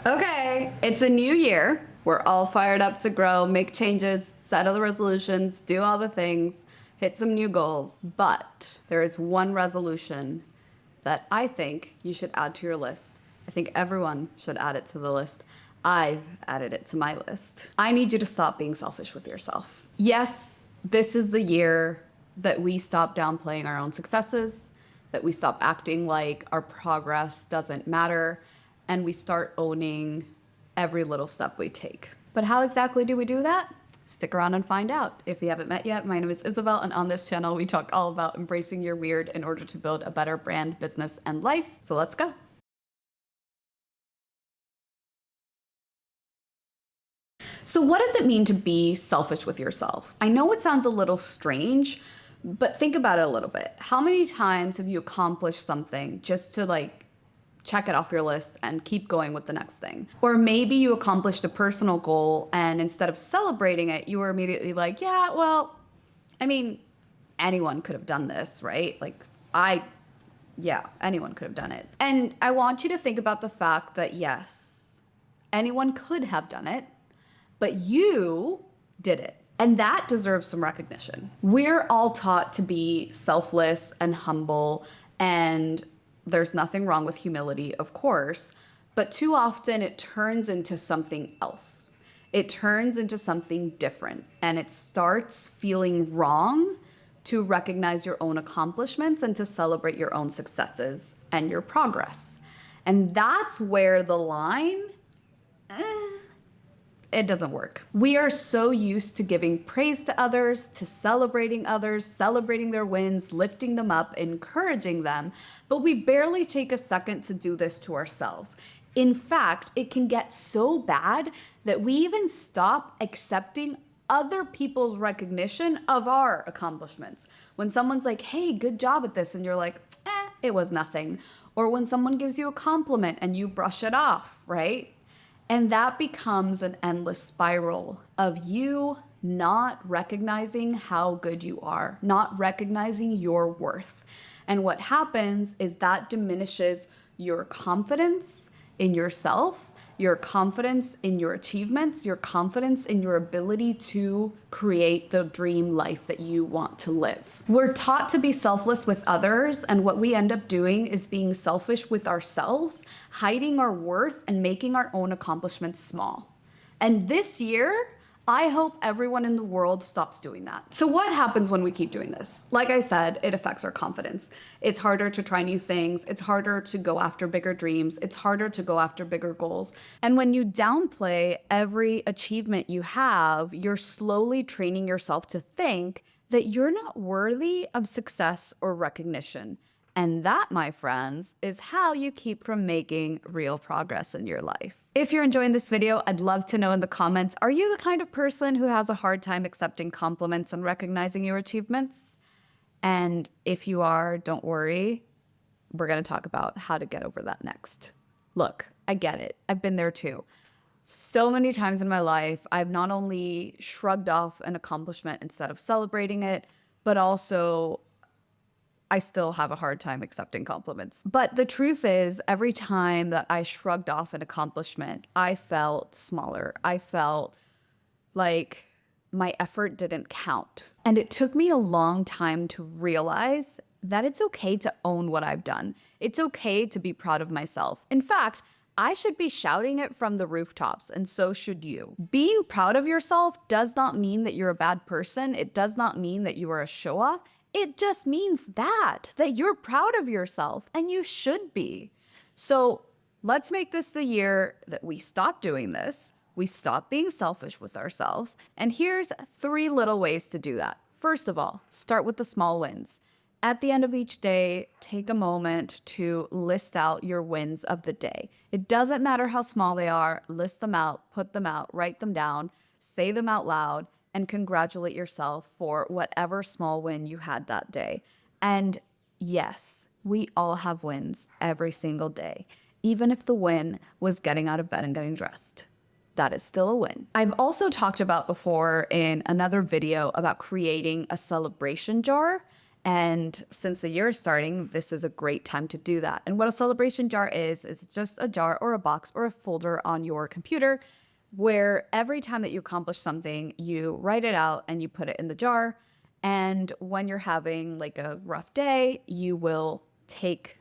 Okay, it's a new year. We're all fired up to grow, make changes, set all the resolutions, do all the things, hit some new goals. But there is one resolution that I think you should add to your list. I think everyone should add it to the list. I've added it to my list. I need you to stop being selfish with yourself. Yes, this is the year that we stop downplaying our own successes, that we stop acting like our progress doesn't matter, and we start owning every little step we take. But how exactly do we do that? Stick around and find out. If you haven't met yet, my name is Isabel, and on this channel, we talk all about embracing your weird in order to build a better brand, business, and life. So let's go. So what does it mean to be selfish with yourself? I know it sounds a little strange, but think about it a little bit. How many times have you accomplished something just to check it off your list and keep going with the next thing? Or maybe you accomplished a personal goal and instead of celebrating it, you were immediately like, yeah, well, I mean, anyone could have done this, right? Yeah, anyone could have done it. And I want you to think about the fact that yes, anyone could have done it, but you did it. And that deserves some recognition. We're all taught to be selfless and humble, and there's nothing wrong with humility, of course, but too often it turns into something else. It turns into something different, and it starts feeling wrong to recognize your own accomplishments and to celebrate your own successes and your progress. And that's where the line, it doesn't work. We are so used to giving praise to others, to celebrating others, celebrating their wins, lifting them up, encouraging them, but we barely take a second to do this to ourselves. In fact, it can get so bad that we even stop accepting other people's recognition of our accomplishments. When someone's like, hey, good job at this, and you're like, it was nothing. Or when someone gives you a compliment and you brush it off, right? And that becomes an endless spiral of you not recognizing how good you are, not recognizing your worth. And what happens is that diminishes your confidence in yourself, your confidence in your achievements, your confidence in your ability to create the dream life that you want to live. We're taught to be selfless with others, and what we end up doing is being selfish with ourselves, hiding our worth and making our own accomplishments small. And this year, I hope everyone in the world stops doing that. So what happens when we keep doing this? Like I said, it affects our confidence. It's harder to try new things. It's harder to go after bigger dreams. It's harder to go after bigger goals. And when you downplay every achievement you have, you're slowly training yourself to think that you're not worthy of success or recognition. And that, my friends, is how you keep from making real progress in your life. If you're enjoying this video, I'd love to know in the comments, are you the kind of person who has a hard time accepting compliments and recognizing your achievements? And if you are, don't worry, we're going to talk about how to get over that next. Look, I get it. I've been there too. So many times in my life, I've not only shrugged off an accomplishment instead of celebrating it, but also I still have a hard time accepting compliments. But the truth is, every time that I shrugged off an accomplishment, I felt smaller. I felt like my effort didn't count. And it took me a long time to realize that it's okay to own what I've done. It's okay to be proud of myself. In fact, I should be shouting it from the rooftops, and so should you. Being proud of yourself does not mean that you're a bad person. It does not mean that you are a show-off. It just means that you're proud of yourself, and you should be. So let's make this the year that we stop doing this. We stop being selfish with ourselves. And here's 3 little ways to do that. First of all, start with the small wins. At the end of each day, take a moment to list out your wins of the day. It doesn't matter how small they are. List them out, put them out, write them down, say them out loud, and congratulate yourself for whatever small win you had that day. And yes, we all have wins every single day, even if the win was getting out of bed and getting dressed. That is still a win. I've also talked about before in another video about creating a celebration jar. And since the year is starting, this is a great time to do that. And what a celebration jar is just a jar or a box or a folder on your computer where every time that you accomplish something, you write it out and you put it in the jar. And when you're having like a rough day, you will take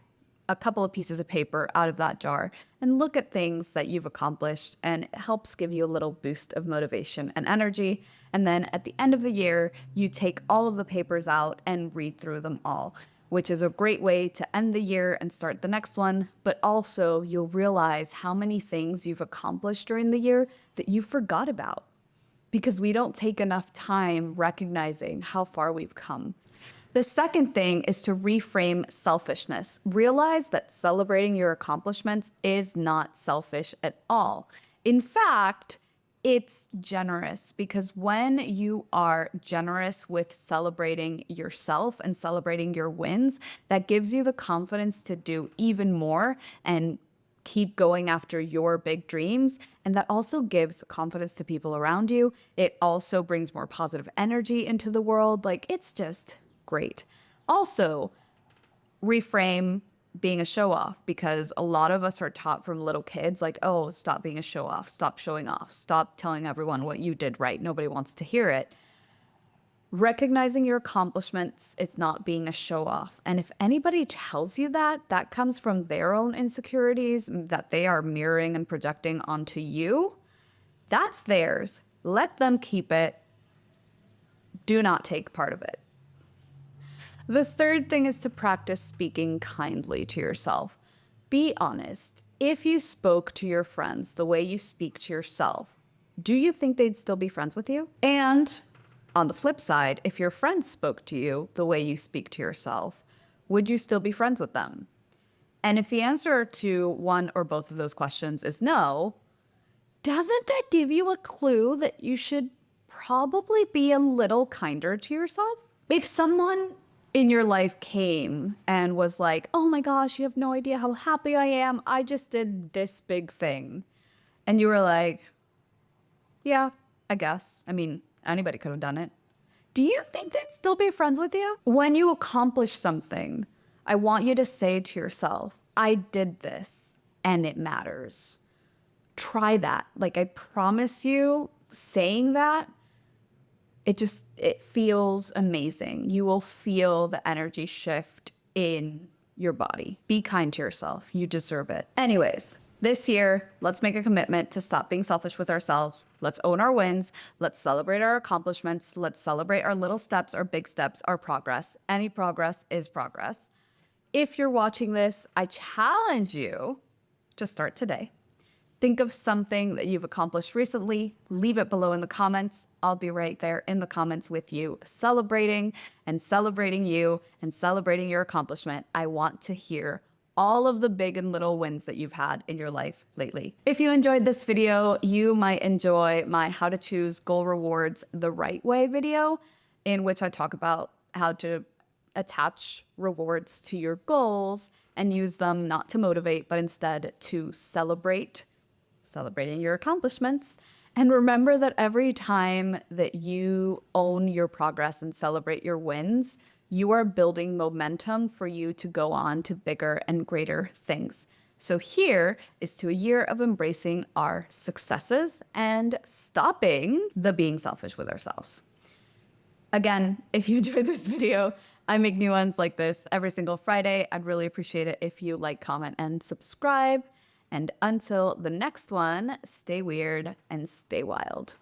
a couple of pieces of paper out of that jar and look at things that you've accomplished, and it helps give you a little boost of motivation and energy. And then at the end of the year, you take all of the papers out and read through them all, which is a great way to end the year and start the next one. But also you'll realize how many things you've accomplished during the year that you forgot about because we don't take enough time recognizing how far we've come. The second thing is to reframe selfishness. Realize that celebrating your accomplishments is not selfish at all. In fact, it's generous, because when you are generous with celebrating yourself and celebrating your wins, that gives you the confidence to do even more and keep going after your big dreams. And that also gives confidence to people around you. It also brings more positive energy into the world. Like, it's just great. Also, reframe being a show off, because a lot of us are taught from little kids, like, oh, stop being a show off, stop showing off, stop telling everyone what you did right. Nobody wants to hear it. Recognizing your accomplishments, it's not being a show off. And if anybody tells you that, that comes from their own insecurities that they are mirroring and projecting onto you. That's theirs. Let them keep it. Do not take part of it. The third thing is to practice speaking kindly to yourself. Be honest. If you spoke to your friends the way you speak to yourself, do you think they'd still be friends with you? And on the flip side, if your friends spoke to you the way you speak to yourself, would you still be friends with them? And if the answer to one or both of those questions is no, doesn't that give you a clue that you should probably be a little kinder to yourself? If someone in your life came and was like, oh my gosh, you have no idea how happy I am, I just did this big thing. And you were like, yeah, I guess. I mean, anybody could have done it. Do you think they'd still be friends with you? When you accomplish something, I want you to say to yourself, I did this and it matters. Try that. Like, I promise you, saying that, it feels amazing. You will feel the energy shift in your body. Be kind to yourself. You deserve it. Anyways, this year, let's make a commitment to stop being selfish with ourselves. Let's own our wins. Let's celebrate our accomplishments. Let's celebrate our little steps, our big steps, our progress. Any progress is progress. If you're watching this, I challenge you to start today. Think of something that you've accomplished recently. Leave it below in the comments. I'll be right there in the comments with you, celebrating and celebrating you and celebrating your accomplishment. I want to hear all of the big and little wins that you've had in your life lately. If you enjoyed this video, you might enjoy my How to Choose Goal Rewards the Right Way video, in which I talk about how to attach rewards to your goals and use them not to motivate, but instead to celebrating your accomplishments. And remember that every time that you own your progress and celebrate your wins, you are building momentum for you to go on to bigger and greater things. So here is to a year of embracing our successes and stopping the being selfish with ourselves. Again, if you enjoyed this video, I make new ones like this every single Friday. I'd really appreciate it if you like, comment, and subscribe. And until the next one, stay weird and stay wild.